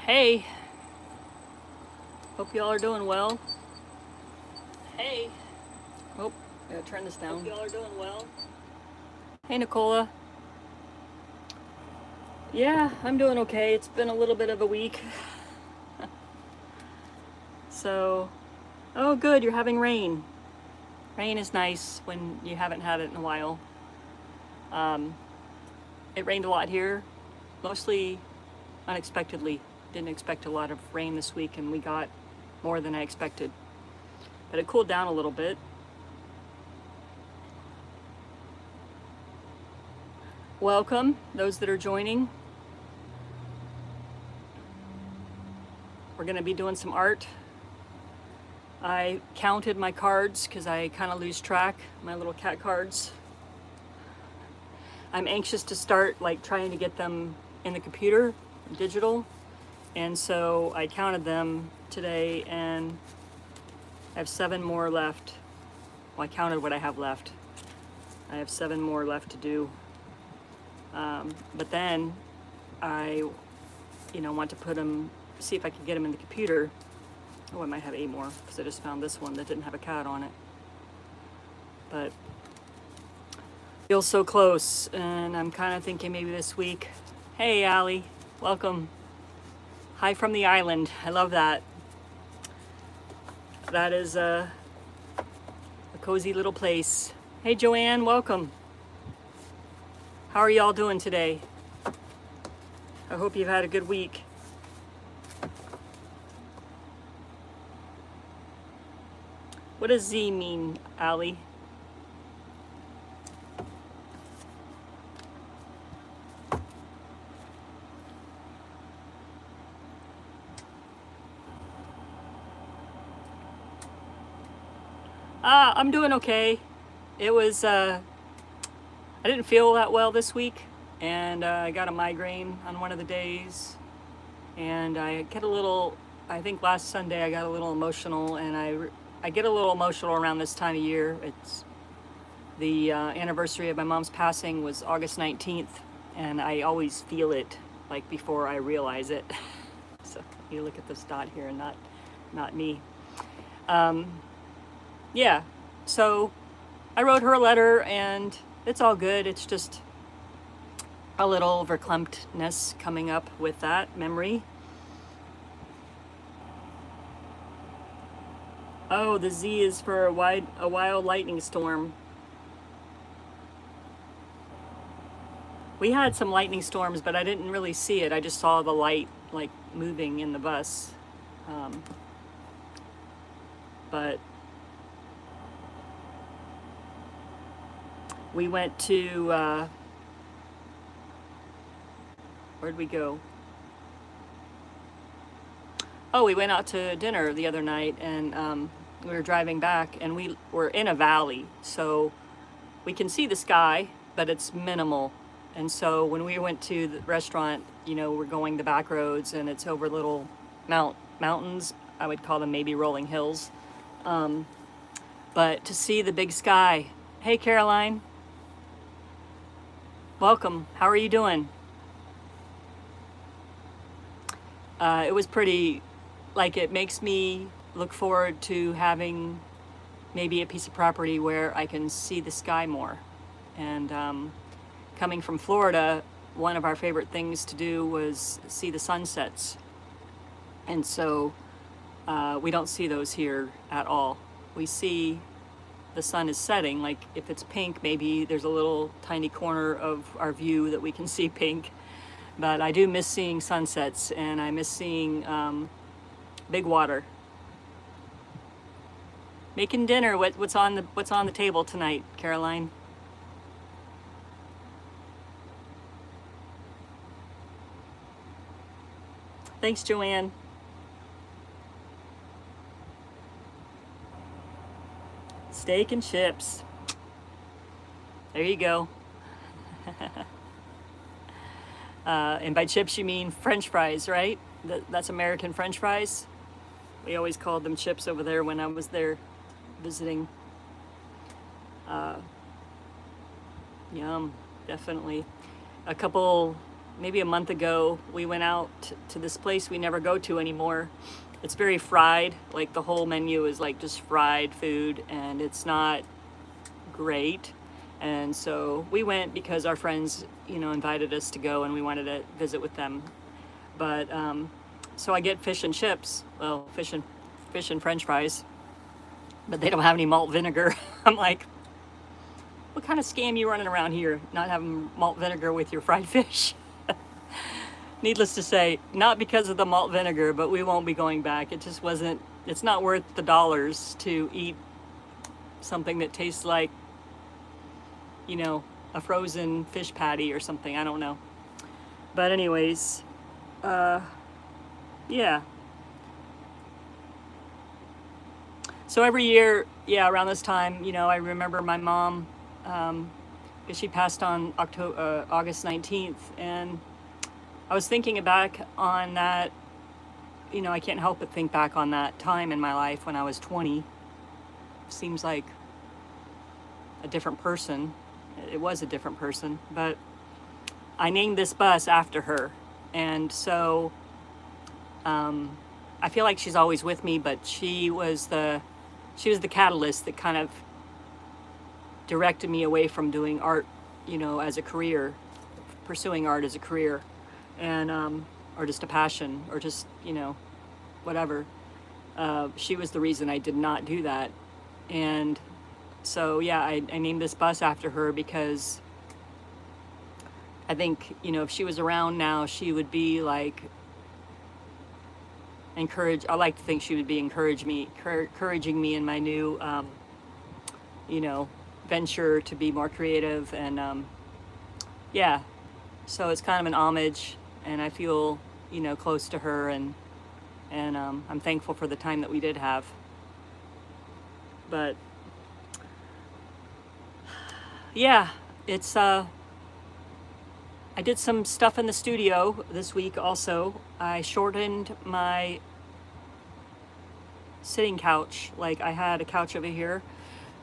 Hey, hope y'all are doing well. Hey, oh, I gotta turn this down. Hope y'all are doing well. Hey, Nicola. Yeah, I'm doing okay. It's been a little bit of a week. So, oh, good, you're having rain. Rain is nice when you haven't had it in a while. It rained a lot here, mostly unexpectedly. Didn't expect a lot of rain this week, and we got more than I expected. But it cooled down a little bit. Welcome, those that are joining. We're gonna be doing some art. I counted my cards because I kind of lose track, my little cat cards. I'm anxious to start like trying to get them in the computer, digital. And so I counted them today and I have 7 more left. Well, I counted what I have left. I have 7 more left to do. But then I, want to put them, see if I can get them in the computer. Oh, I might have 8 more because I just found this one that didn't have a cat on it. But feels so close, and I'm kind of thinking maybe this week. Hey, Allie, welcome. Hi from the island. I love that. That is a cozy little place. Hey, Joanne, welcome. How are y'all doing today? I hope you've had a good week. What does Z mean, Allie? I'm doing okay. It was, I didn't feel that well this week, and I got a migraine on one of the days, and I get a little, I think last Sunday I got a little emotional, and I get a little emotional around this time of year. It's the anniversary of my mom's passing was August 19th, and I always feel it like before I realize it. So you look at this dot here and not me. Yeah, so I wrote her a letter and it's all good. It's just a little verklemtness coming up with that memory. Oh, the Z is for a wild lightning storm. We had some lightning storms, but I didn't really see it. I just saw the light like moving in the bus. But we went to, where'd we go? Oh, we went out to dinner the other night, and we were driving back, and we were in a valley, so we can see the sky, but it's minimal. And so when we went to the restaurant, we're going the back roads, and it's over little mountains. I would call them maybe rolling hills. But to see the big sky. Hey, Caroline. Welcome. How are you doing? It was pretty, it makes me look forward to having maybe a piece of property where I can see the sky more. And coming from Florida, one of our favorite things to do was see the sunsets. And so we don't see those here at all. We see the sun is setting, like if it's pink, maybe there's a little tiny corner of our view that we can see pink. But I do miss seeing sunsets, and I miss seeing big water. Making dinner. What's on the table tonight, Caroline? Thanks, Joanne. Steak and chips. There you go. And by chips you mean French fries, right? That's American French fries. We always called them chips over there when I was there visiting. Yum, definitely. A couple maybe a month ago, we went out to this place we never go to anymore. It's very fried, like the whole menu is like just fried food, and it's not great. And so we went because our friends, you know, invited us to go and we wanted to visit with them. But so I get fish and chips, well, fish and French fries, but they don't have any malt vinegar. I'm like, what kind of scam you running around here, not having malt vinegar with your fried fish? Needless to say, not because of the malt vinegar, but we won't be going back. It just wasn't, it's not worth the dollars to eat something that tastes like, you know, a frozen fish patty or something. I don't know. But anyways, yeah. So every year, yeah, around this time, you know, I remember my mom, because she passed on August 19th, and I was thinking back on that, you know, I can't help but think back on that time in my life when I was 20. Seems like a different person. It was a different person, but I named this bus after her. And so I feel like she's always with me, but she was the catalyst that kind of directed me away from doing art, you know, as a career, pursuing art as a career, and or just a passion, or just, you know, whatever. She was the reason I did not do that. And so yeah, I named this bus after her because I think, you know, if she was around now, she would be like I like to think she would be encouraging me in my new you know, venture to be more creative. And yeah, so it's kind of an homage, and I feel, you know, close to her, and I'm thankful for the time that we did have. But yeah, it's I did some stuff in the studio this week also. I shortened my sitting couch. Like, I had a couch over here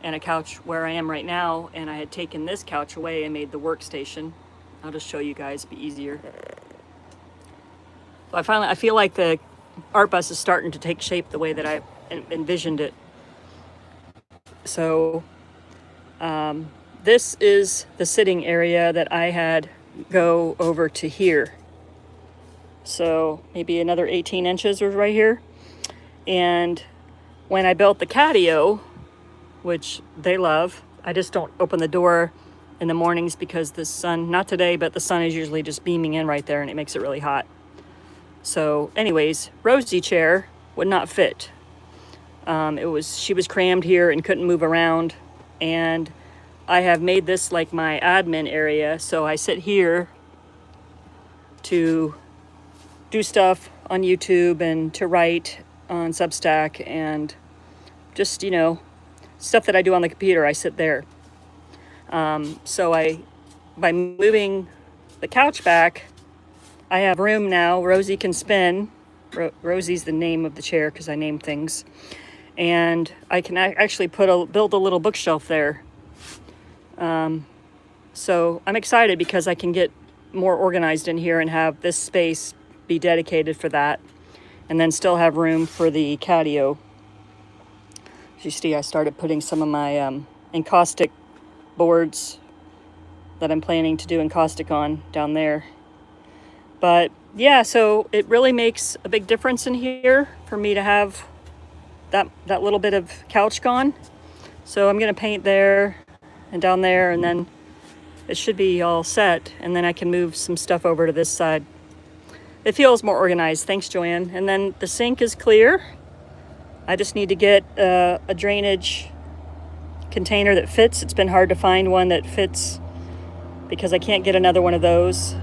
and a couch where I am right now, and I had taken this couch away and made the workstation. I'll just show you guys, it'd be easier. So I feel like the art bus is starting to take shape the way that I envisioned it. So this is the sitting area that I had go over to here. So maybe another 18 inches was right here. And when I built the catio, which they love, I just don't open the door in the mornings because the sun, not today, but the sun is usually just beaming in right there, and it makes it really hot. So anyways, Rosie chair would not fit. She was crammed here and couldn't move around. And I have made this like my admin area. So I sit here to do stuff on YouTube and to write on Substack, and just, you know, stuff that I do on the computer, I sit there. So by moving the couch back, I have room now. Rosie can spin. Rosie's the name of the chair because I name things. And I can actually build a little bookshelf there. So I'm excited because I can get more organized in here and have this space be dedicated for that, and then still have room for the catio. As you see, I started putting some of my encaustic boards that I'm planning to do encaustic on down there. But yeah, so it really makes a big difference in here for me to have that little bit of couch gone. So I'm gonna paint there and down there, and then it should be all set, and then I can move some stuff over to this side. It feels more organized. Thanks, Joanne. And then the sink is clear. I just need to get a drainage container that fits. It's been hard to find one that fits because I can't get another one of those.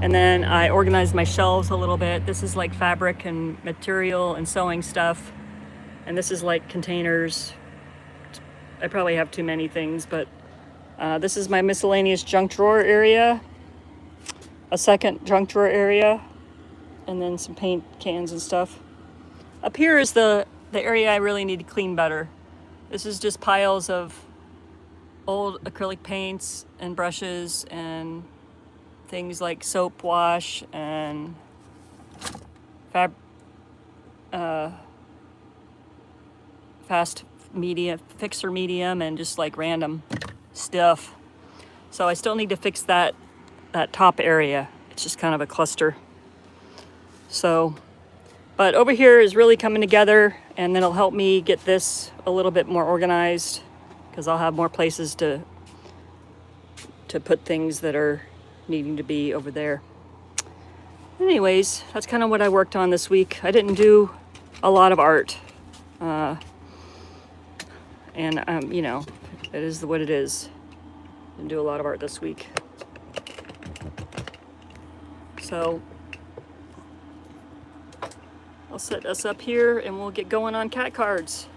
And then I organized my shelves a little bit. This is like fabric and material and sewing stuff. And this is like containers. I probably have too many things, but this is my miscellaneous junk drawer area. A second junk drawer area, and then some paint cans and stuff. Up here is the area I really need to clean better. This is just piles of old acrylic paints and brushes and things like soap wash and fast medium, fixer medium, and just like random stuff. So I still need to fix that top area. It's just kind of a cluster. So, but over here is really coming together, and then it'll help me get this a little bit more organized, because I'll have more places to put things that are needing to be over there. Anyways, that's kind of what I worked on this week. I didn't do a lot of art. And you know, it is what it is. Didn't do a lot of art this week. So I'll set us up here and we'll get going on cat cards.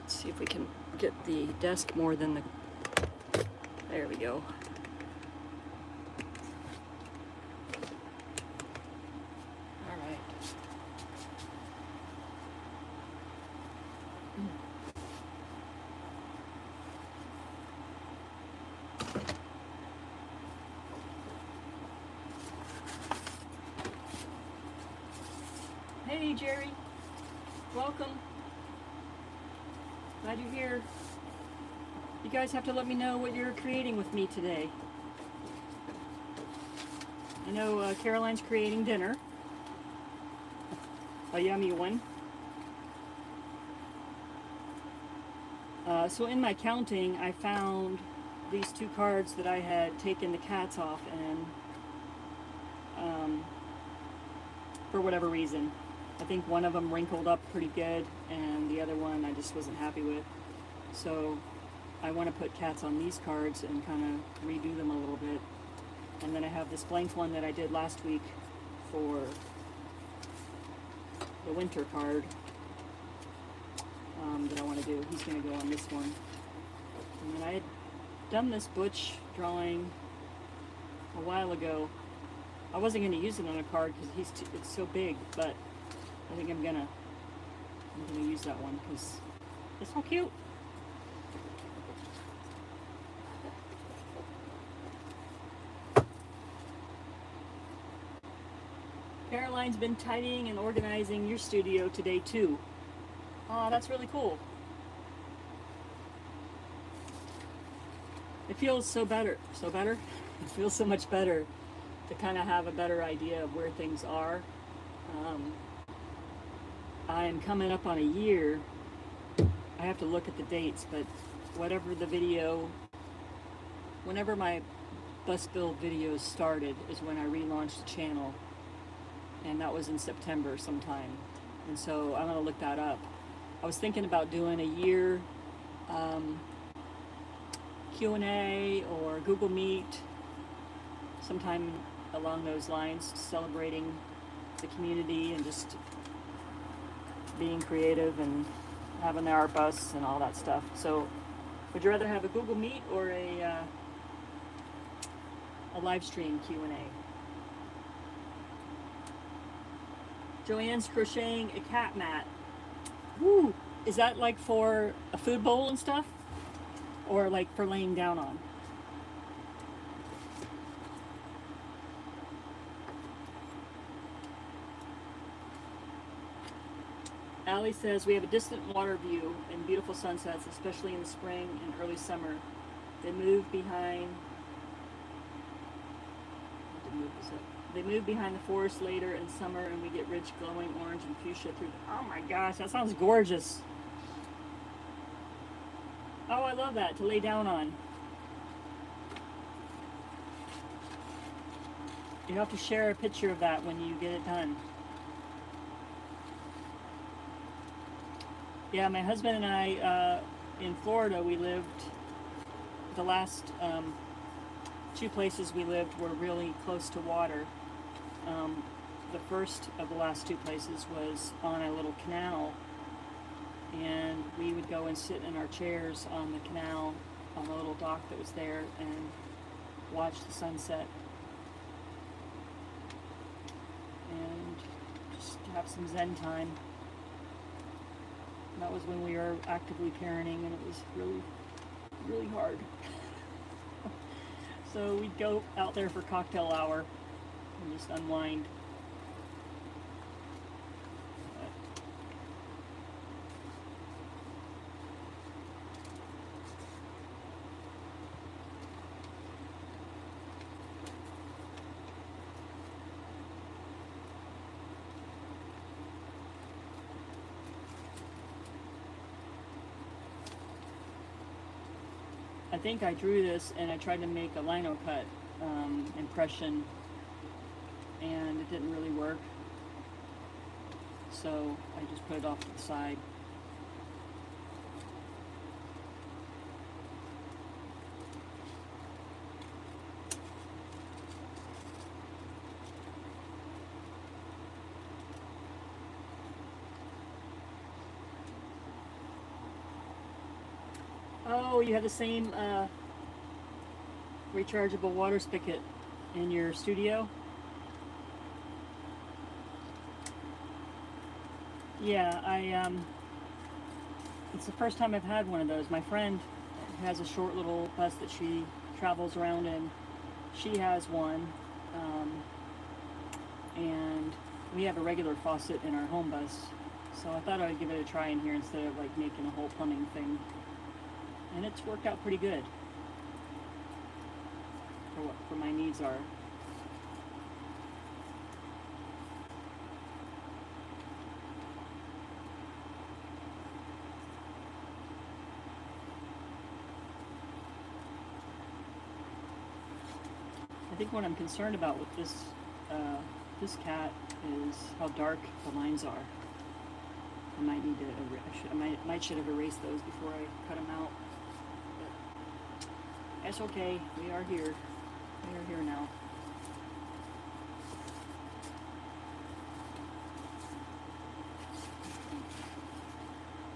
See if we can get the desk more than the, there we go. All right. Hey Jerry, welcome. Glad you're here. You guys have to let me know what you're creating with me today. I know Caroline's creating dinner. A yummy one. So in my counting, I found these two cards that I had taken the cats off, and for whatever reason, I think one of them wrinkled up pretty good, and the other one I just wasn't happy with. So I want to put cats on these cards and kind of redo them a little bit. And then I have this blank one that I did last week for the winter card that I want to do. He's going to go on this one. And then I had done this Butch drawing a while ago. I wasn't going to use it on a card because it's so big, but I think I'm gonna use that one because it's so cute. Caroline's been tidying and organizing your studio today too. Oh, that's really cool. It feels so better. It feels so much better to kind of have a better idea of where things are. I am coming up on a year. I have to look at the dates, but whatever the video, whenever my bus build videos started is when I relaunched the channel, and that was in September sometime. And so I'm gonna look that up. I was thinking about doing a year Q&A or Google Meet, sometime along those lines, celebrating the community and just being creative and having the art bus and all that stuff. So would you rather have a Google Meet or a live stream Q&A? Joanne's crocheting a cat mat. Woo! Is that like for a food bowl and stuff? Or like for laying down on? Allie says, we have a distant water view and beautiful sunsets, especially in the spring and early summer. They move behind the forest later in summer, and we get rich glowing orange and fuchsia through the, oh my gosh, that sounds gorgeous. Oh, I love that, to lay down on. You have to share a picture of that when you get it done. Yeah, my husband and I, in Florida, we lived, the last 2 places we lived were really close to water. The first of the last 2 places was on a little canal, and we would go and sit in our chairs on the canal, on the little dock that was there, and watch the sunset and just have some Zen time. That was when we were actively parenting, and it was really, really hard. So we'd go out there for cocktail hour and just unwind. I think I drew this and I tried to make a lino cut impression, and it didn't really work, so I just put it off to the side. Oh, you have the same rechargeable water spigot in your studio? Yeah, it's the first time I've had one of those. My friend has a short little bus that she travels around in. She has one, and we have a regular faucet in our home bus. So I thought I would give it a try in here instead of like making a whole plumbing thing. And it's worked out pretty good for what my needs are. I think what I'm concerned about with this cat is how dark the lines are. I might need to should have erased those before I cut them out. That's okay. We are here. We are here now.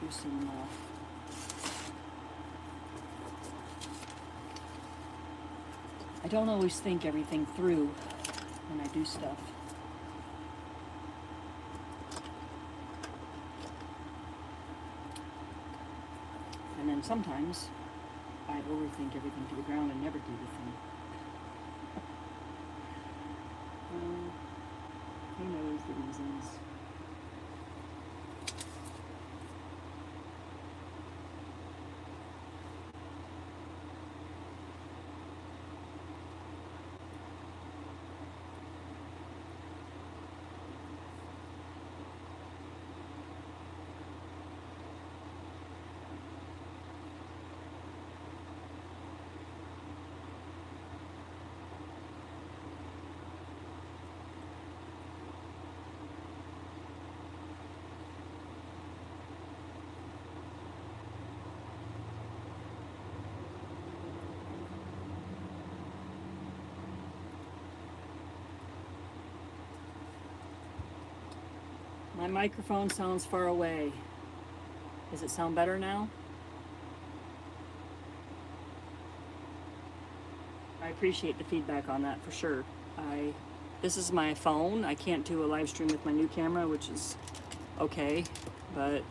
Do some. I don't always think everything through when I do stuff. And then sometimes I overthink everything to the ground and never do the thing. Who knows the reasons? My microphone sounds far away. Does it sound better now? I appreciate the feedback on that for sure. This is my phone. I can't do a live stream with my new camera, which is okay, but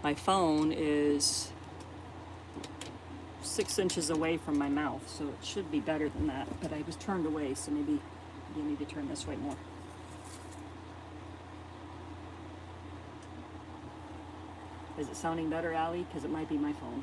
my phone is 6 inches away from my mouth, so it should be better than that, but I was turned away, so maybe you need to turn this way more. Is it sounding better, Allie? Because it might be my phone.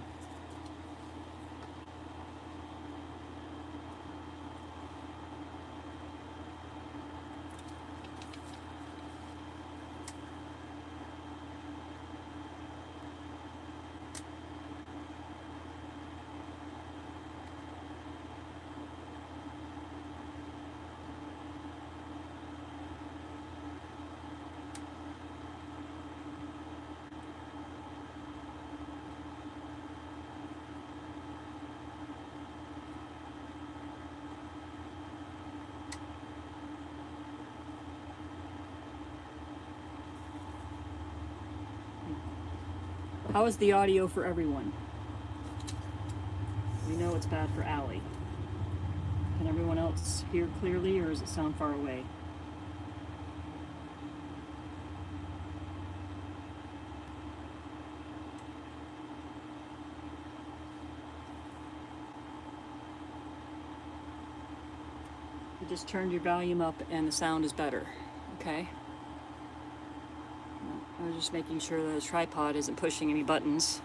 How is the audio for everyone? We know it's bad for Allie. Can everyone else hear clearly, or does it sound far away? You just turned your volume up and the sound is better, okay? I was just making sure that the tripod isn't pushing any buttons.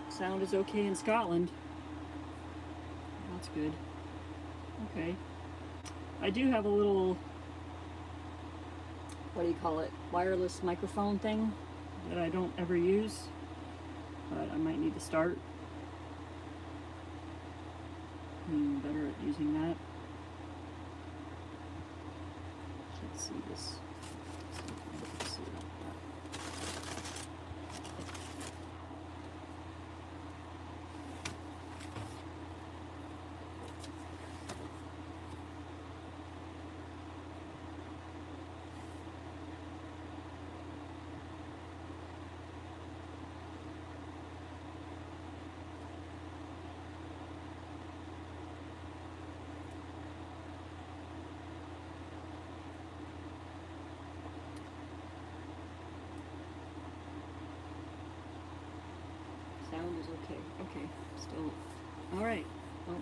Sound is okay in Scotland. That's good. Okay. I do have a little, what do you call it, wireless microphone thing that I don't ever use, but I might need to start being better at using that. Let's see this. Let's see that. Sound is okay. Okay, still. All right. Well,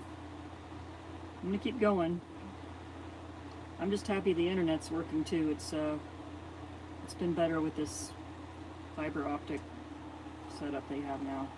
I'm gonna keep going. I'm just happy the internet's working too. It's been better with this fiber optic setup they have now.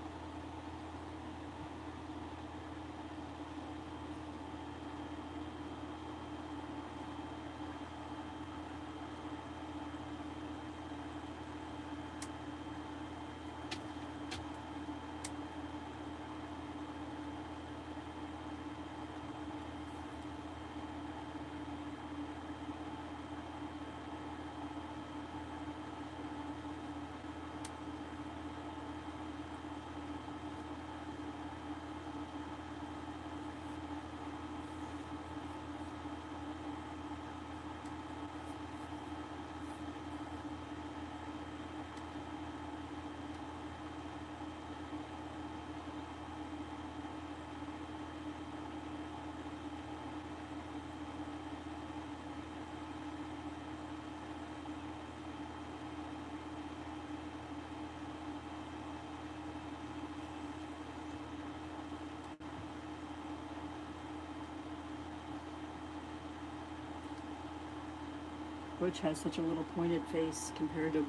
Butch has such a little pointed face compared to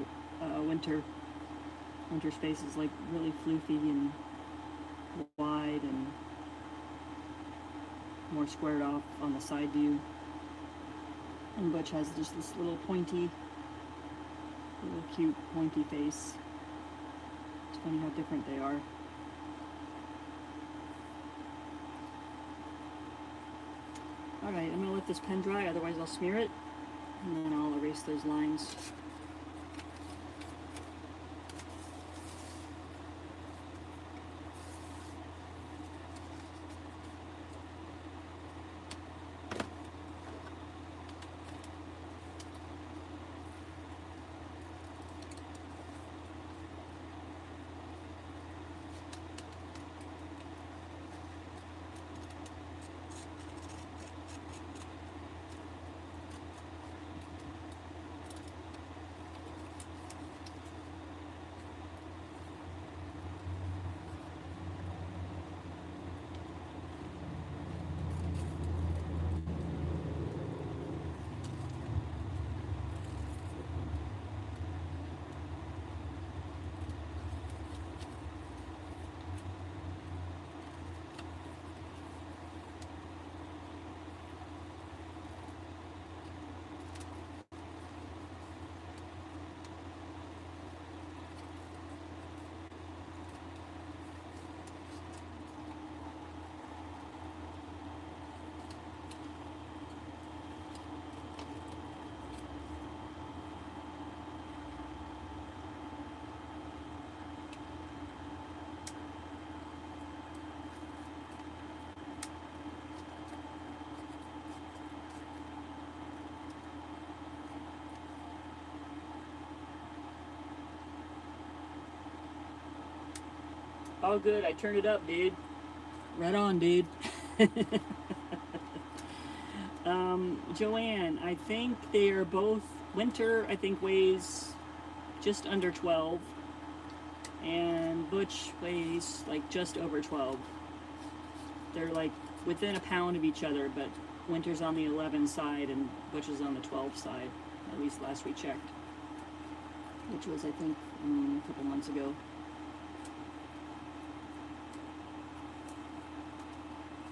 Winter. Winter's face is like really floofy and wide and more squared off on the side view. And Butch has just this little pointy, little cute pointy face. It's funny how different they are. Alright, I'm going to let this pen dry, otherwise I'll smear it. And then I'll erase those lines. All good. I turned it up, dude. Right on, dude. Joanne, I think they are both, Winter, I think, weighs just under 12, and Butch weighs like just over 12. They're like within a pound of each other, but Winter's on the 11 side and Butch is on the 12 side, at least last we checked, which was, I think, a couple months ago.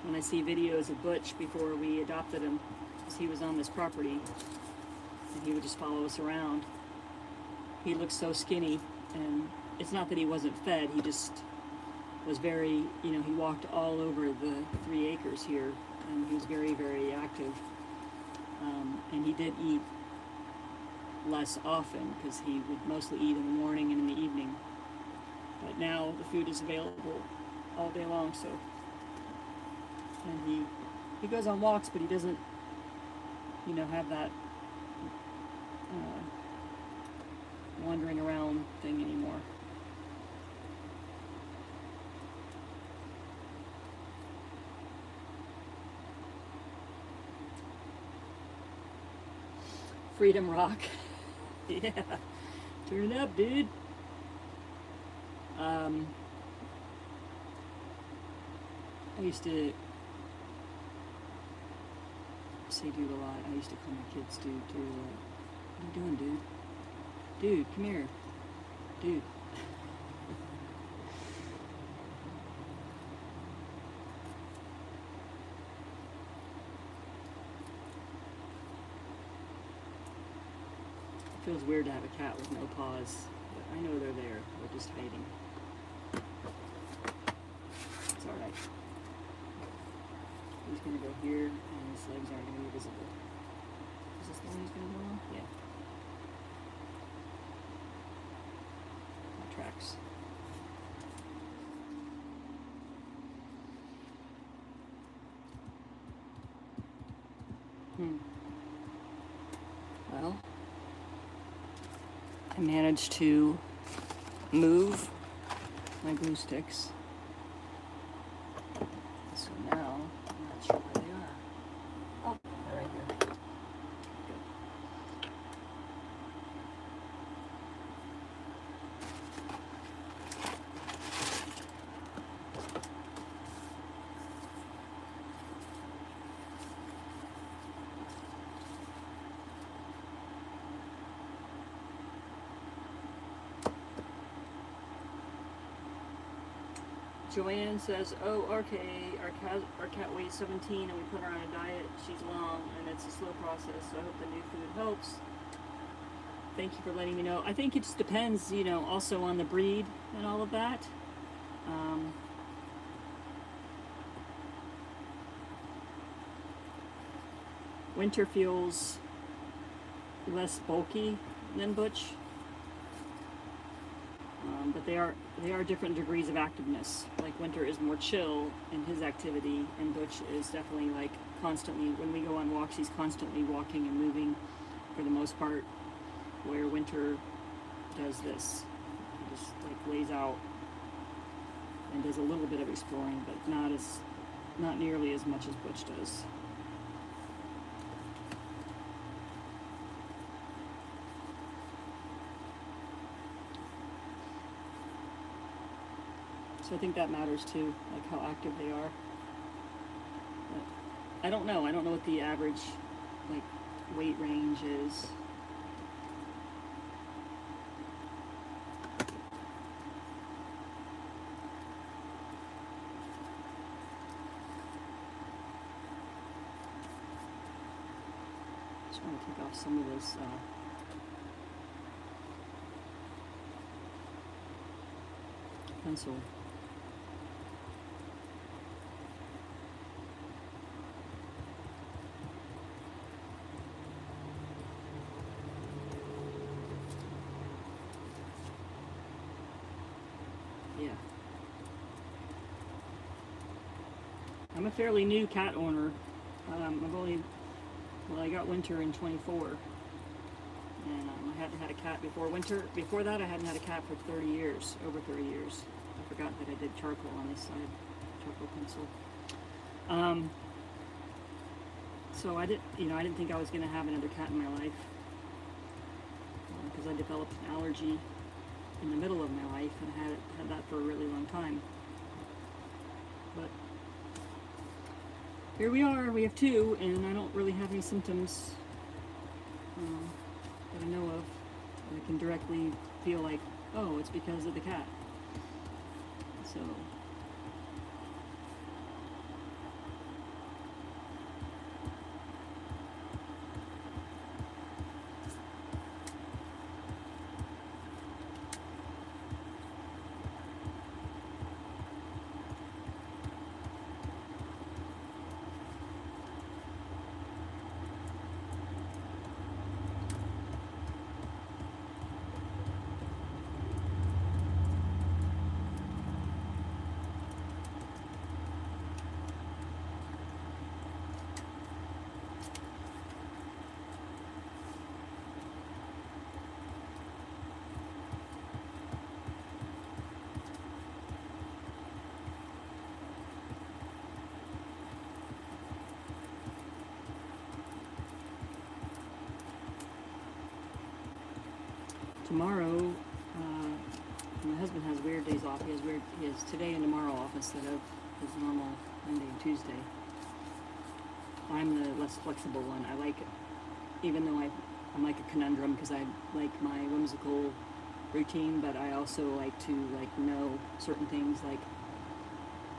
When I see videos of Butch before we adopted him, because he was on this property, and he would just follow us around. He looked so skinny, and it's not that he wasn't fed, he just was very, you know, he walked all over the 3 acres here, and he was very, very active. And he did eat less often, because he would mostly eat in the morning and in the evening. But now the food is available all day long, so. And he goes on walks, but he doesn't, you know, have that wandering around thing anymore. Freedom Rock. Yeah. Turn it up, dude. I used to say dude a lot. I used to call my kids dude too. What are you doing, dude? Dude, come here. Dude. It feels weird to have a cat with no paws, but I know they're there. They're just hiding. It's alright. He's gonna go here, and his legs aren't gonna be visible. Is this the one he's gonna go on? Yeah. That tracks. Well, I managed to move my glue sticks. So now, I'm not sure where they are. Oh, they're right here. Good. Joanne says, oh, RK, our cat weighs 17 and we put her on a diet. She's long and it's a slow process, so I hope the new food helps. Thank you for letting me know. I think it just depends, you know, also on the breed and all of that. Winter feels less bulky than Butch. But they are different degrees of activeness. Like Winter is more chill in his activity, and Butch is definitely like constantly, when we go on walks, he's constantly walking and moving for the most part, where Winter does this. He just like lays out and does a little bit of exploring, but not nearly as much as Butch does. So I think that matters too, like how active they are. But I don't know what the average like weight range is. Just want to take off some of this pencil. Yeah. I'm a fairly new cat owner. I got Winter in 24. And I hadn't had a cat before winter. Before that, I hadn't had a cat for 30 years, over 30 years. I forgot that I did charcoal on this side, charcoal pencil. So I didn't think I was going to have another cat in my life, because I developed an allergy in the middle of my life, and I had that for a really long time. But here we are, we have two, and I don't really have any symptoms that I know of. I can directly feel like, oh, it's because of the cat. So tomorrow, my husband has weird days off. He has today and tomorrow off instead of his normal Monday and Tuesday. I'm the less flexible one. I like it, even though I'm like a conundrum, because I like my whimsical routine, but I also like to know certain things, like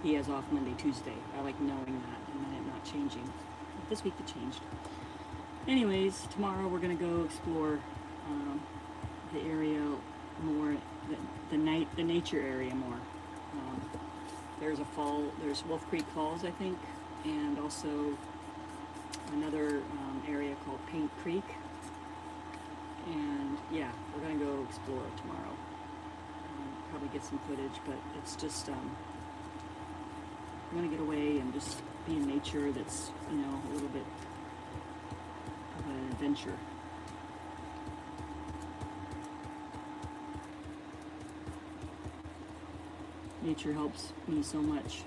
he has off Monday, Tuesday. I like knowing that and then it not changing. But this week it changed. Anyways, tomorrow we're going to go explore the area more, the nature area more. There's Wolf Creek Falls, I think, and also another area called Paint Creek. And yeah, we're gonna go explore it tomorrow. Probably get some footage, but it's just I'm gonna get away and just be in nature. That's, a little bit of an adventure. Nature helps me so much.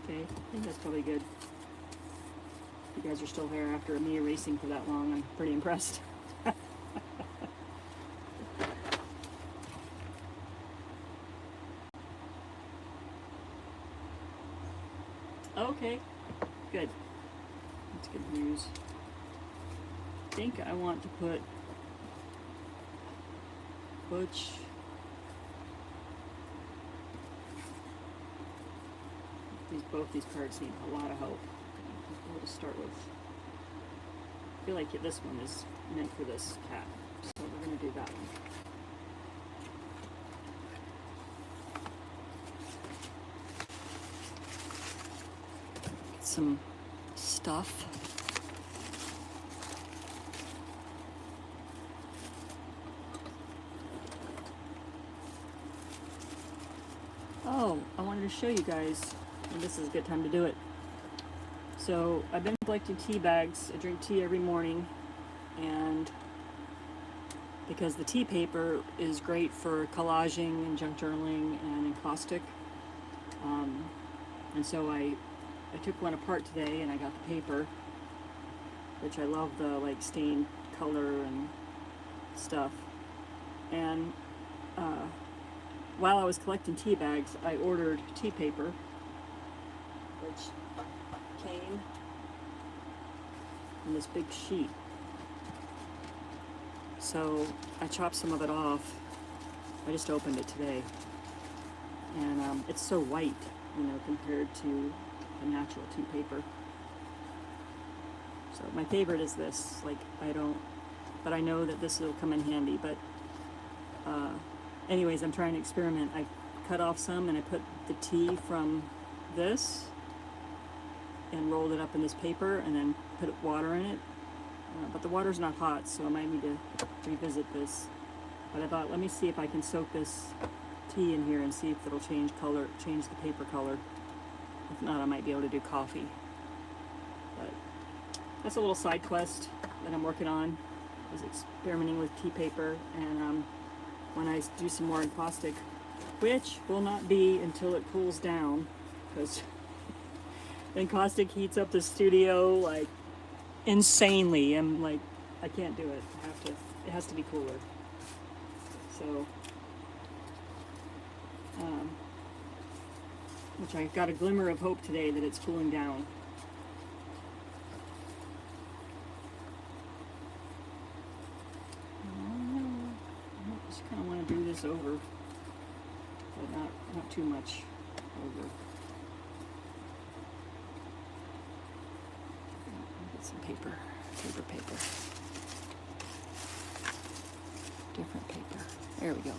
Okay, I think that's probably good. If you guys are still here after me erasing for that long, I'm pretty impressed. Okay, good. That's good news. I think I want to put Butch. Both these cards need a lot of help. We'll just start with. I feel like this one is meant for this cat, so we're going to do that one. Get some stuff. Oh, I wanted to show you guys, and this is a good time to do it. So I've been collecting tea bags. I drink tea every morning, and because the tea paper is great for collaging and junk journaling and encaustic, and so I took one apart today and I got the paper, which I love, the stained color and stuff. And while I was collecting tea bags, I ordered tea paper, which came in this big sheet. So I chopped some of it off. I just opened it today, and it's so white, compared to the natural tea paper. So my favorite is this. But I know that this will come in handy. But anyways, I'm trying to experiment. I cut off some and I put the tea from this and rolled it up in this paper and then put water in it. But the water's not hot, so I might need to revisit this. But I thought, let me see if I can soak this tea in here and see if it'll change the paper color. If not, I might be able to do coffee. But that's a little side quest that I'm working on. I was experimenting with tea paper, and when I do some more encaustic, which will not be until it cools down, because encaustic heats up the studio like insanely. I'm like, I can't do it. It has to be cooler. So, which I got a glimmer of hope today that it's cooling down. I just kind of want to do this over, but not too much over. Get some paper. Different paper. There we go.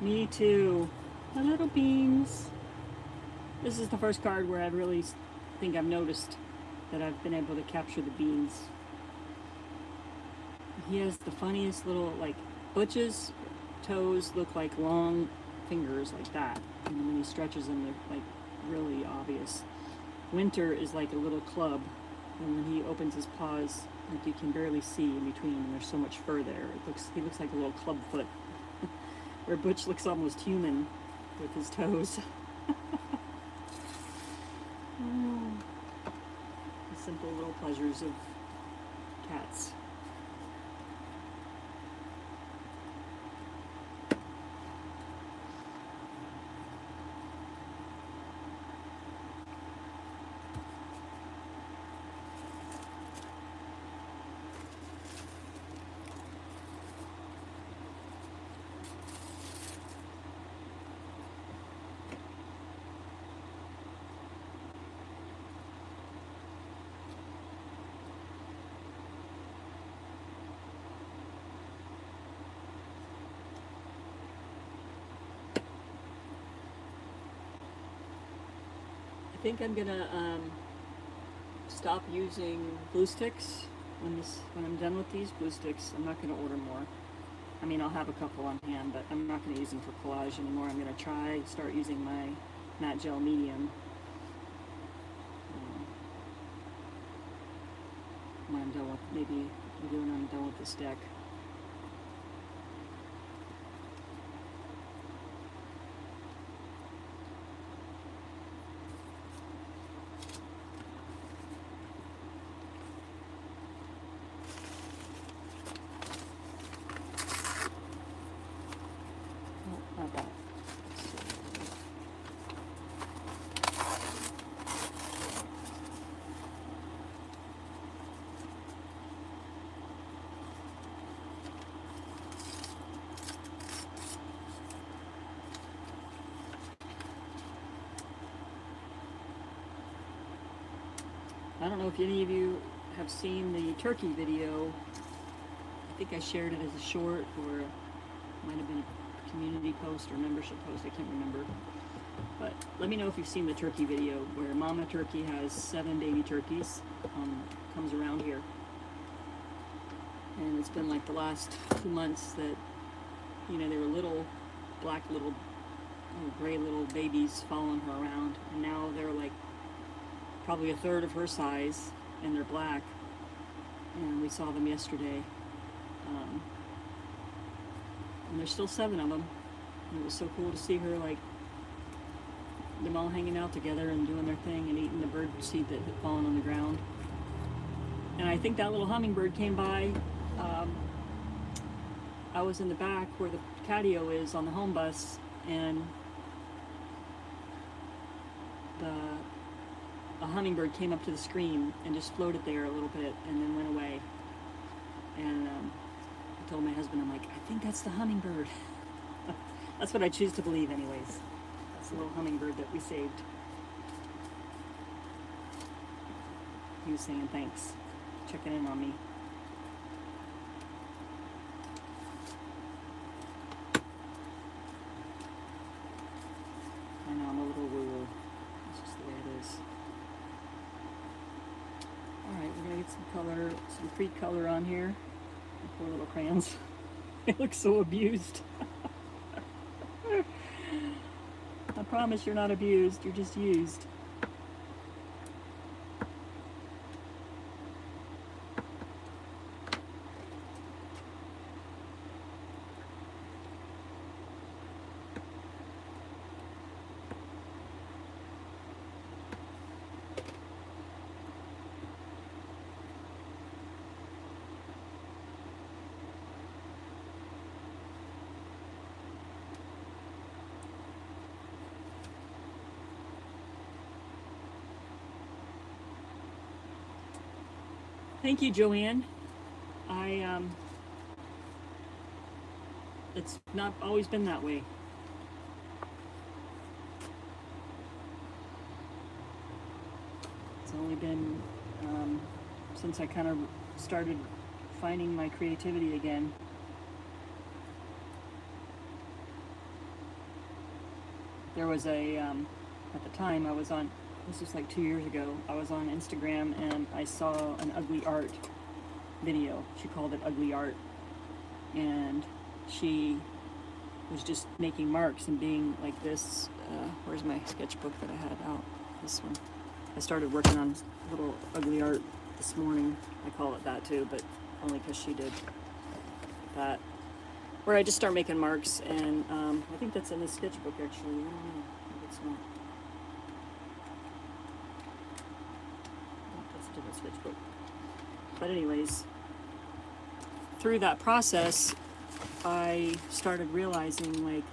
Me too. The little beans. This is the first card where I really think I've noticed that I've been able to capture the beans. He has the funniest little, like, Butch's toes look like long fingers like that. And when he stretches them, they're, like, really obvious. Winter is like a little club. And when he opens his paws, like, you can barely see in between, and there's so much fur there. He looks like a little club foot. Where Butch looks almost human with his toes. The simple little pleasures of cats. I think I'm gonna stop using glue sticks when I'm done with these glue sticks. I'm not gonna order more. I mean, I'll have a couple on hand, but I'm not gonna use them for collage anymore. I'm gonna start using my matte gel medium when I'm done with, maybe when I'm done with this deck. I don't know if any of you have seen the turkey video. I think I shared it as a short, or it might have been a community post or membership post, I can't remember. But let me know if you've seen the turkey video where Mama Turkey has 7 baby turkeys, comes around here. And it's been like the last 2 months that you know, they were little black, little gray little babies following her around, and now they're like probably a third of her size, and they're black. And we saw them yesterday, and there's still 7 of them. And it was so cool to see her, like, them all hanging out together and doing their thing and eating the bird seed that had fallen on the ground. And I think that little hummingbird came by. I was in the back where the catio is on the home bus, and a hummingbird came up to the screen and just floated there a little bit and then went away. And I told my husband, I'm like, I think that's the hummingbird. That's what I choose to believe anyways. That's the little hummingbird that we saved. He was saying thanks, checking in on me. I know, I'm a little woo-woo. It's just the way it is. Alright, we're going to get some color, some Creek color on here. My poor little crayons. They look so abused. I promise you're not abused, you're just used. Thank you, Joanne. It's not always been that way. It's only been since I kind of started finding my creativity again. There was a, at the time I was on, this was like 2 years ago, I was on Instagram and I saw an ugly art video. She called it ugly art. And she was just making marks and being like this. Where's my sketchbook that I had out? This one. I started working on little ugly art this morning. I call it that too, but only because she did that. Where I just start making marks, and I think that's in the sketchbook actually. I don't know. Maybe it's not. That's a different sketchbook. But anyways, through that process, I started realizing like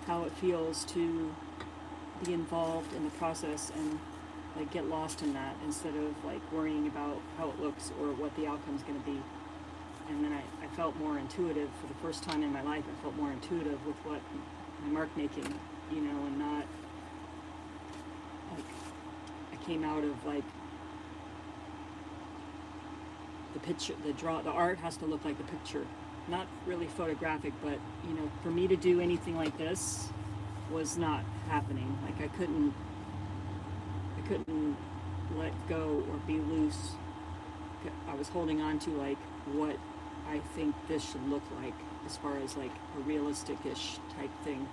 how it feels to be involved in the process and like get lost in that instead of like worrying about how it looks or what the outcome's going to be. And then I felt more intuitive for the first time in my life. I felt more intuitive with what my mark making, you know, and not like I came out of like the picture, the art has to look like the picture. Not really photographic, but you know, for me to do anything like this was not happening. Like I couldn't let go or be loose. I was holding on to like what I think this should look like as far as like a realistic-ish type thing.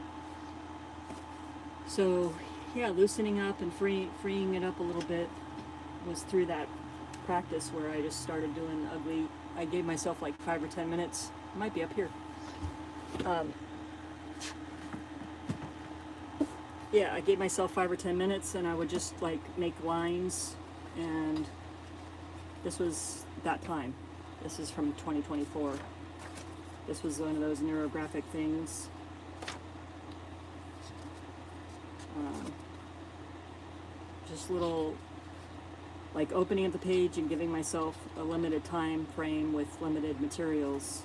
So yeah, loosening up and freeing it up a little bit was through that practice where I just started doing ugly. I gave myself like 5 or 10 minutes. It might be up here. Yeah, I gave myself 5 or 10 minutes and I would just like make lines, and this was that time. This is from 2024. This was one of those neurographic things. Just little, like opening up the page and giving myself a limited time frame with limited materials,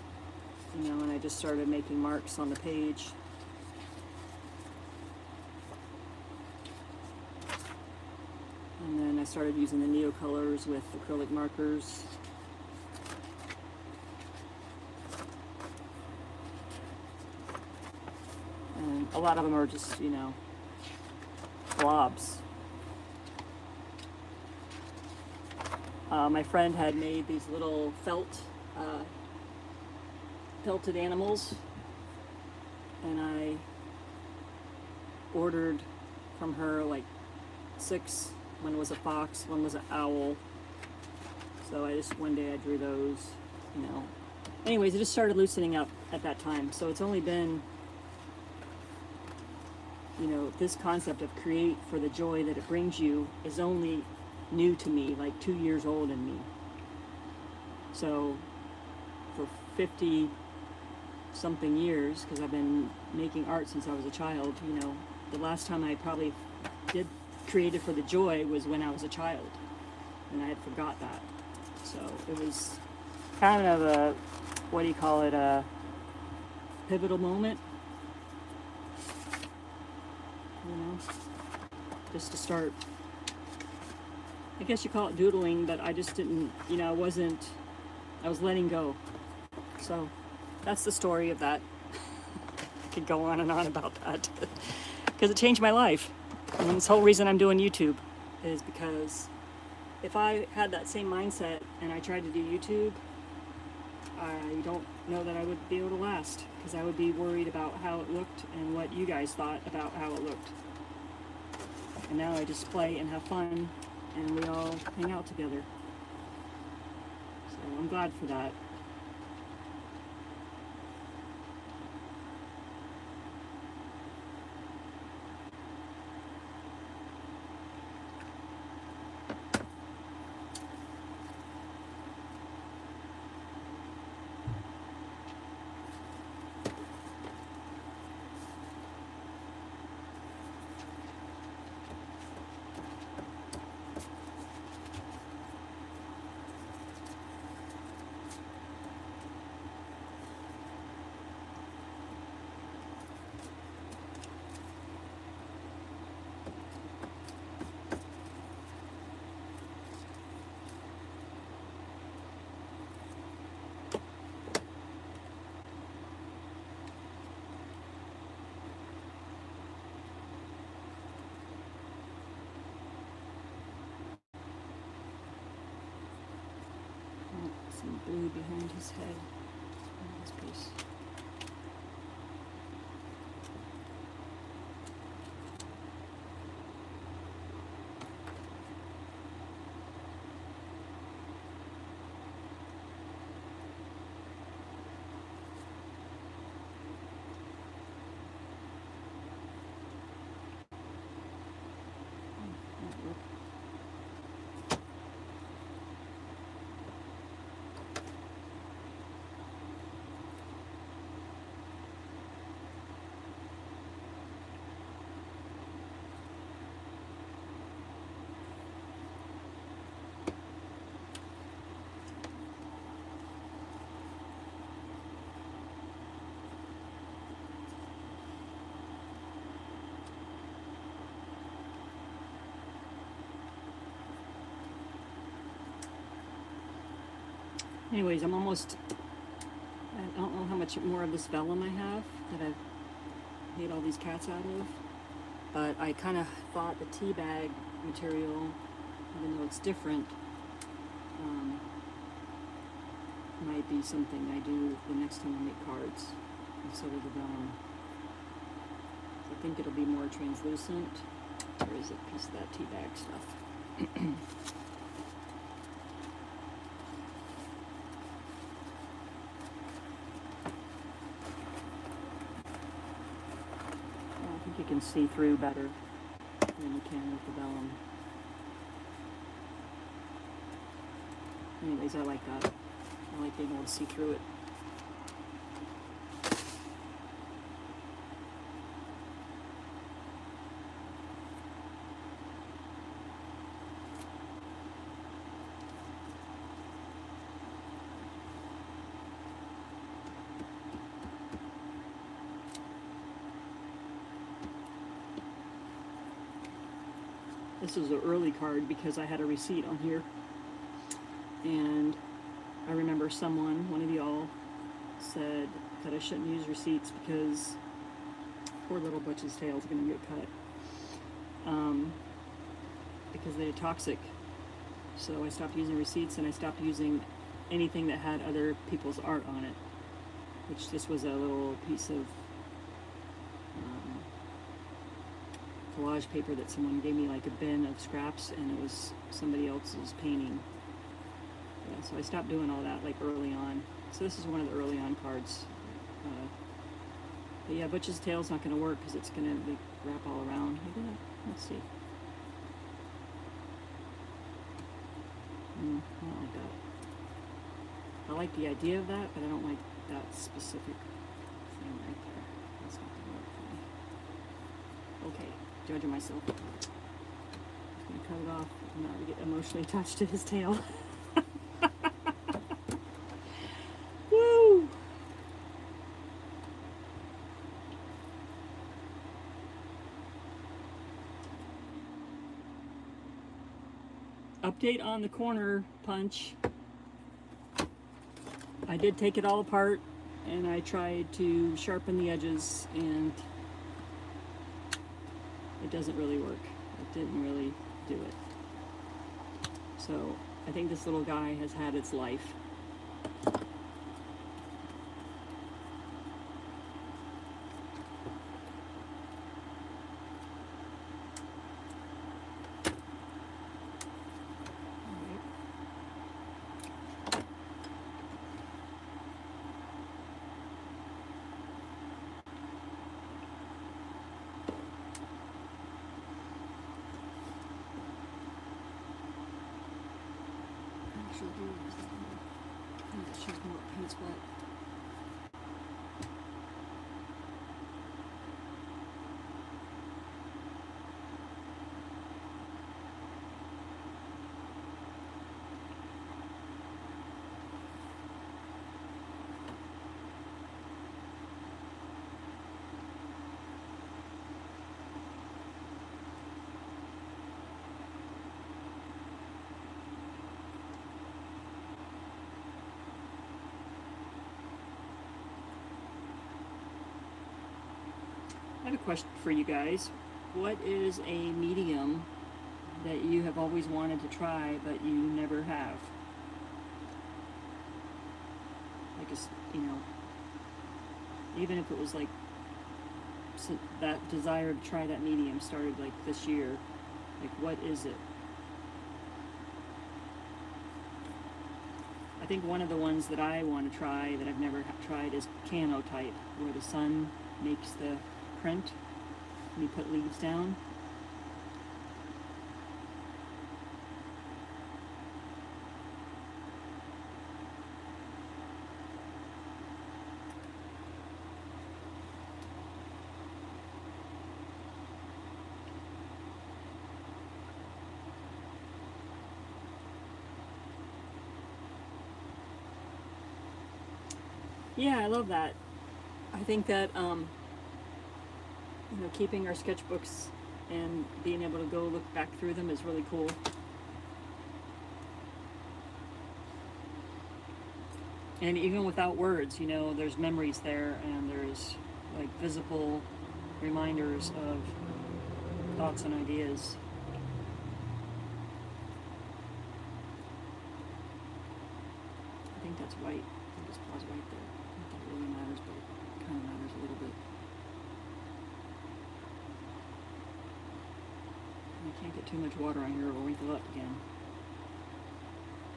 you know, and I just started making marks on the page. And then I started using the Neo colors with acrylic markers. And a lot of them are just, you know, blobs. My friend had made these little felted animals and I ordered from her like 6. One was a fox, one was an owl. So one day I drew those, you know. Anyways, it just started loosening up at that time. So it's only been, you know, this concept of create for the joy that it brings you is only new to me, like 2 years old in me. So for 50 something years, because I've been making art since I was a child, you know, the last time I probably did created for the joy was when I was a child, and I had forgot that. So it was kind of a, what do you call it, a pivotal moment, you know, just to start, I guess you call it doodling, but I just didn't, you know, I was letting go. So that's the story of that. I could go on and on about that because it changed my life. And this whole reason I'm doing YouTube is because if I had that same mindset and I tried to do YouTube, I don't know that I would be able to last, because I would be worried about how it looked and what you guys thought about how it looked. And now I just play and have fun, and we all hang out together. So I'm glad for that. Some blue behind his head on this piece. Anyways, I'm almost, I don't know how much more of this vellum I have that I've made all these cats out of, but I kind of thought the tea bag material, even though it's different, might be something I do the next time I make cards instead of the vellum. I think it'll be more translucent. There is a piece of that tea bag stuff. You can see through better than you can with the vellum. Anyways, I like that. I like being able to see through it. This is an early card because I had a receipt on here, and I remember one of y'all said that I shouldn't use receipts because poor little Butch's tail is going to get cut, because they're toxic. So I stopped using receipts, and I stopped using anything that had other people's art on it, which this was a little piece of collage paper that someone gave me, like a bin of scraps, and it was somebody else's painting. Yeah, so I stopped doing all that like early on. So this is one of the early on cards. But yeah, Butch's tail's not going to work because it's going to wrap all around. Maybe let's see. I don't like that. I like the idea of that, but I don't like that specific thing right there. That's not going to work for me. Okay, judging myself. I'm just going to cut it off and not get emotionally attached to his tail. Woo! Update on the corner punch. I did take it all apart and I tried to sharpen the edges, and it doesn't really work. It didn't really do it. So I think this little guy has had its life. She's more paint spot. I have a question for you guys. What is a medium that you have always wanted to try but you never have? Like, even if it was like that desire to try that medium started like this year, like what is it? I think one of the ones that I want to try that I've never tried is canotype, where the sun makes the print and you put leaves down. Yeah, I love that. I think that keeping our sketchbooks and being able to go look back through them is really cool. And even without words, there's memories there, and there's like visible reminders of thoughts and ideas. I think that's white. I'll just pause right there. Not that it really matters, but it kind of matters a little bit. I can't get too much water on here or it'll wrinkle up again.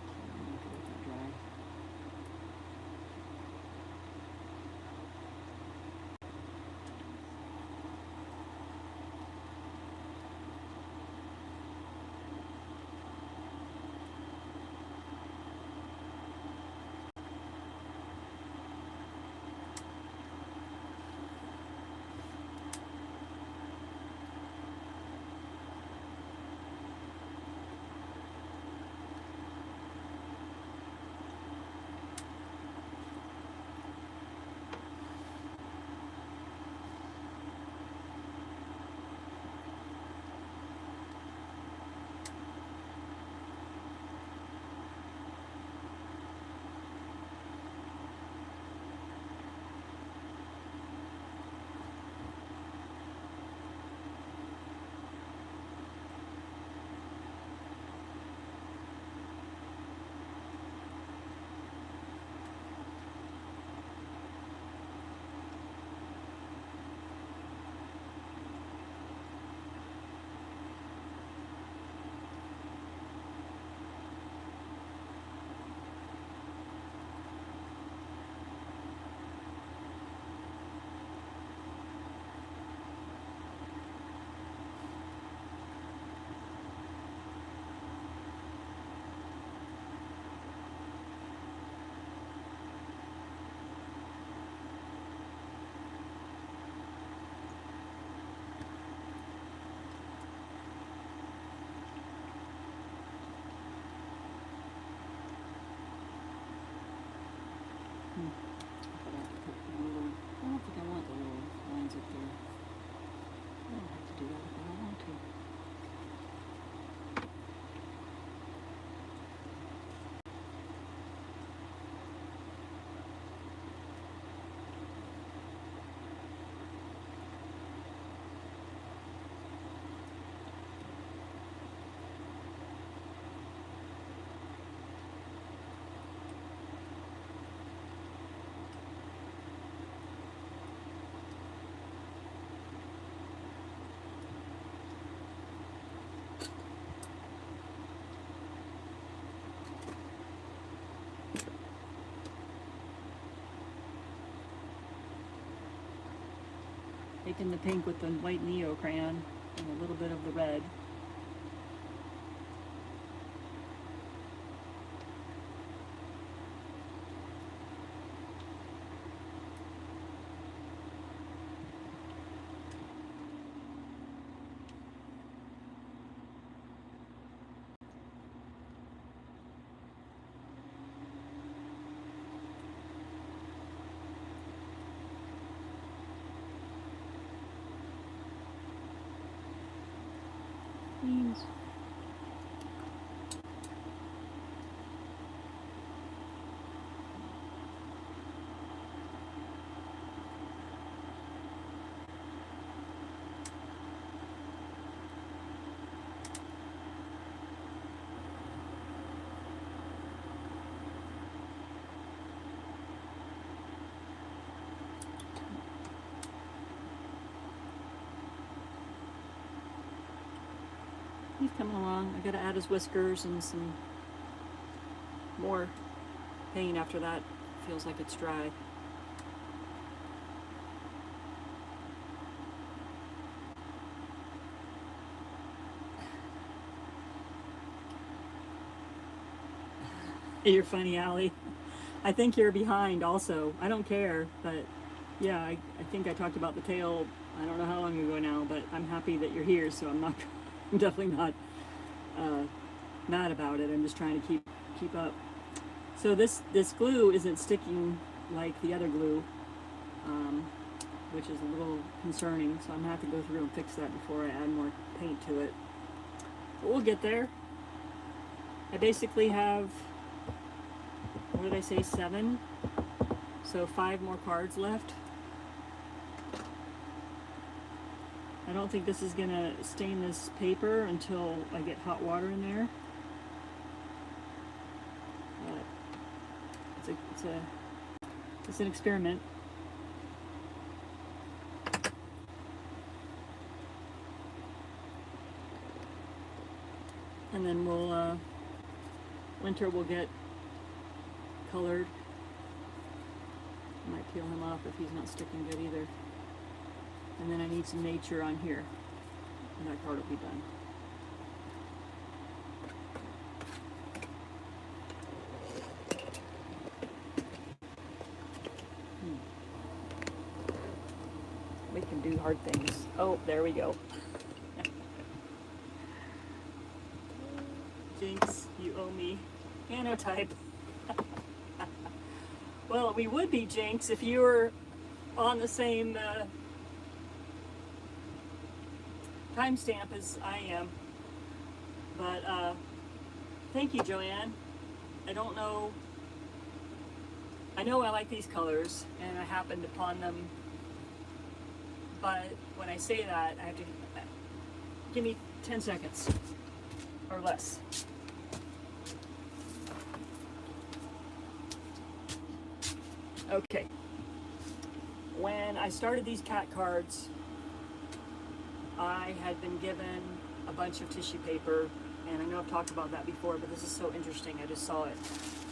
So I'm going to let that dry. Taking the pink with the white Neo crayon and a little bit of the red. Beans. He's coming along. I gotta add his whiskers and some more paint after that. Feels like it's dry. You're funny, Allie. I think you're behind also. I don't care, but yeah, I think I talked about the tail, I don't know how long ago now, but I'm happy that you're here, so I'm definitely not mad about it. I'm just trying to keep up. So this glue isn't sticking like the other glue, which is a little concerning, so I'm gonna have to go through and fix that before I add more paint to it. But we'll get there. I basically have, what did I say, 7? So 5 more cards left. I don't think this is gonna stain this paper until I get hot water in there. But it's an experiment. And then we'll Winter will get colored. I might peel him off if he's not sticking good either. And then I need some nature on here, and that card will be done. We can do hard things. Oh, there we go. Jinx, you owe me phenotype. Well, we would be, Jinx, if you were on the same timestamp as I am. But thank you, Joanne. I don't know. I know I like these colors, and I happened upon them. But when I say that, I have to give me 10 seconds or less. Okay. When I started these cat cards, I had been given a bunch of tissue paper, and I know I've talked about that before, but this is so interesting. I just saw it.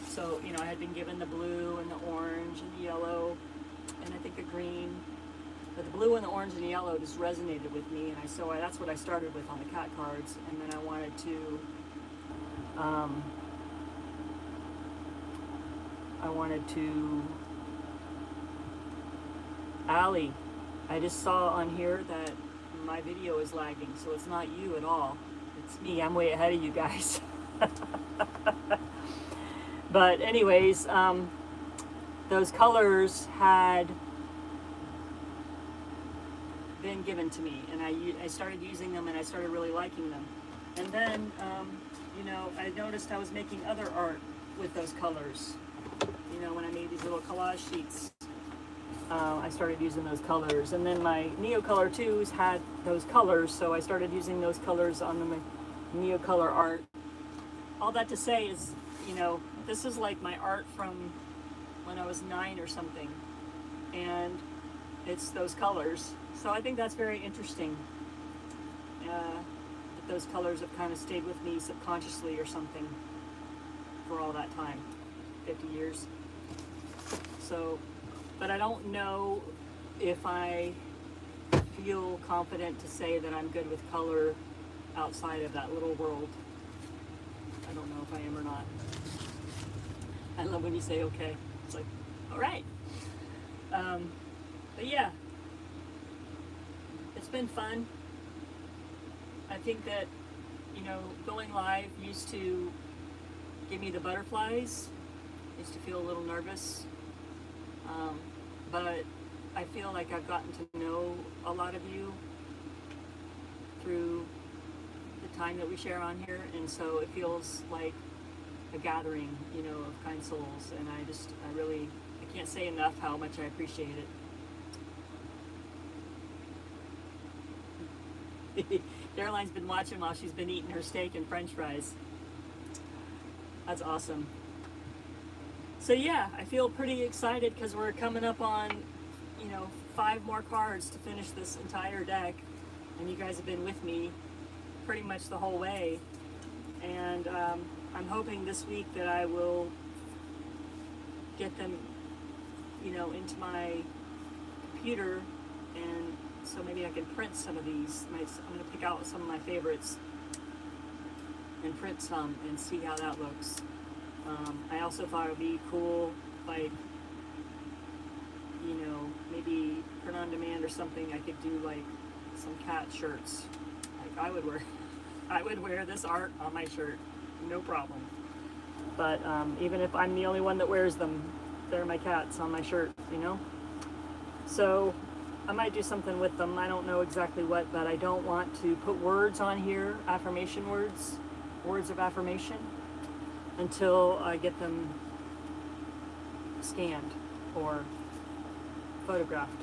So, you know, I had been given the blue and the orange and the yellow, and I think a green. But the blue and the orange and the yellow just resonated with me, and that's what I started with on the cat cards, and then I wanted to Allie, I just saw on here that my video is lagging, so it's not you at all. It's me. I'm way ahead of you guys. But anyways, those colors had been given to me, and I started using them, and I started really liking them. And then, you know, I noticed I was making other art with those colors. You know, when I made these little collage sheets, I started using those colors. And then my Neocolor 2s had those colors, so I started using those colors on the Neocolor art. All that to say is, you know, this is like my art from when I was 9 or something, and it's those colors. So I think that's very interesting, that those colors have kind of stayed with me subconsciously or something for all that time, 50 years. So, but I don't know if feel confident to say that I'm good with color outside of that little world. I don't know if I am or not. I love when you say okay. It's like, all right. But yeah, it's been fun. I think that, you know, going live used to give me the butterflies. Used to feel a little nervous. But I feel like I've gotten to know a lot of you through the time that we share on here, and so it feels like a gathering, you know, of kind souls, and I can't say enough how much I appreciate it. Caroline's been watching while she's been eating her steak and french fries. That's awesome. So yeah, I feel pretty excited because we're coming up on, you know, 5 more cards to finish this entire deck, and you guys have been with me pretty much the whole way, and I'm hoping this week that I will get them, you know, into my computer, and so maybe I can print some of these. I'm going to pick out some of my favorites and print some and see how that looks. I also thought it would be cool, like, you know, maybe print on demand or something. I could do like some cat shirts. Like I would wear this art on my shirt, no problem. But even if I'm the only one that wears them, they're my cats on my shirt, you know? So I might do something with them. I don't know exactly what, but I don't want to put words on here, affirmation words of affirmation, until I get them scanned or photographed,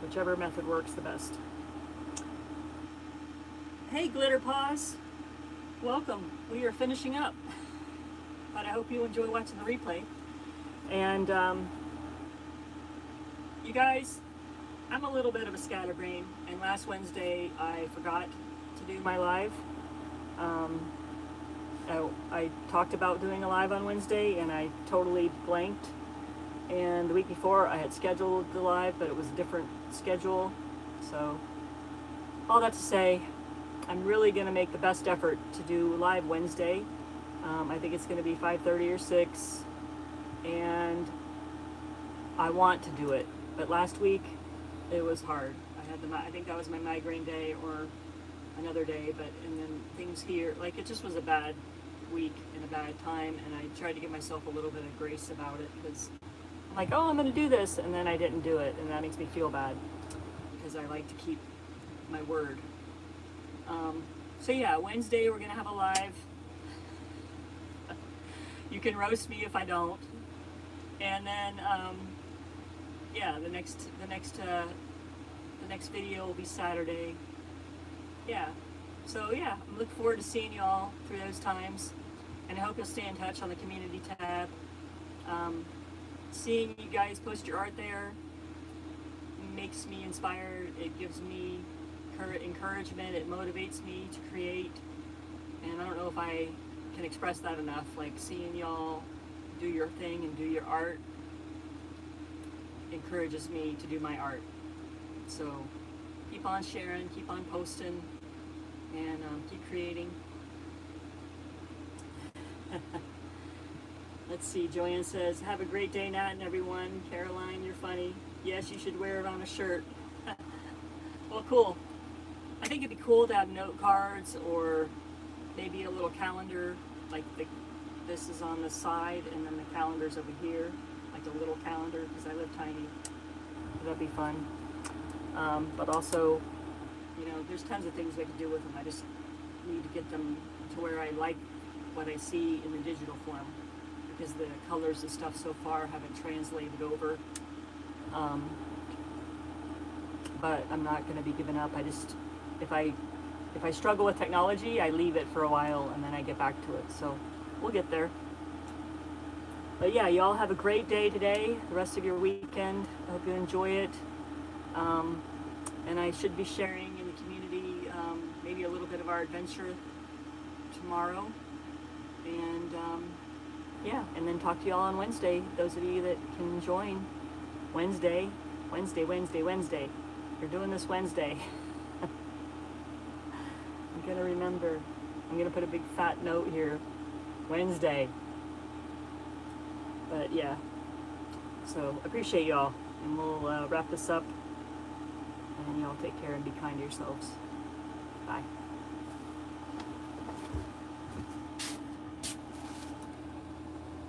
whichever method works the best. Hey Glitter Paws, welcome. We are finishing up, but I hope you enjoy watching the replay. And you guys, I'm a little bit of a scatterbrain, and last Wednesday I forgot to do my live. I talked about doing a live on Wednesday and I totally blanked, and the week before I had scheduled the live, but it was a different schedule. So all that to say, I'm really going to make the best effort to do live Wednesday. I think it's going to be 5:30 or 6, and I want to do it, but last week it was hard. I think that was my migraine day or another day, and then things here, like, it just was a bad week and a bad time, and I tried to give myself a little bit of grace about it, because I'm like, oh, I'm going to do this, and then I didn't do it, and that makes me feel bad, because I like to keep my word. So yeah, Wednesday we're going to have a live. You can roast me if I don't. And then, yeah, the next video will be Saturday. Yeah. So yeah, I'm looking forward to seeing y'all through those times, and I hope you'll stay in touch on the community tab. Seeing you guys post your art there makes me inspired. It gives me encouragement. It motivates me to create, and I don't know if I can express that enough. Like, seeing y'all do your thing and do your art encourages me to do my art. So keep on sharing, keep on posting, and keep creating. Let's see, Joanne says, have a great day, Nat, and everyone. Caroline, you're funny. Yes, you should wear it on a shirt. Well, cool. I think it'd be cool to have note cards, or maybe a little calendar, like this is on the side and then the calendar's over here, like a little calendar, because I live tiny. That'd be fun. But also, you know, there's tons of things I could do with them. I just need to get them to where I like what I see in the digital form, because the colors and stuff so far haven't translated over. But I'm not going to be giving up. I just, if I struggle with technology, I leave it for a while and then I get back to it. So we'll get there. But yeah, y'all have a great day today, the rest of your weekend. I hope you enjoy it. And I should be sharing in the community maybe a little bit of our adventure tomorrow. And yeah, and then talk to y'all on Wednesday, those of you that can join. Wednesday. We're doing this Wednesday. I'm gonna remember. I'm gonna put a big fat note here. Wednesday. But yeah. So appreciate y'all, and we'll wrap this up. And y'all take care and be kind to yourselves. Bye.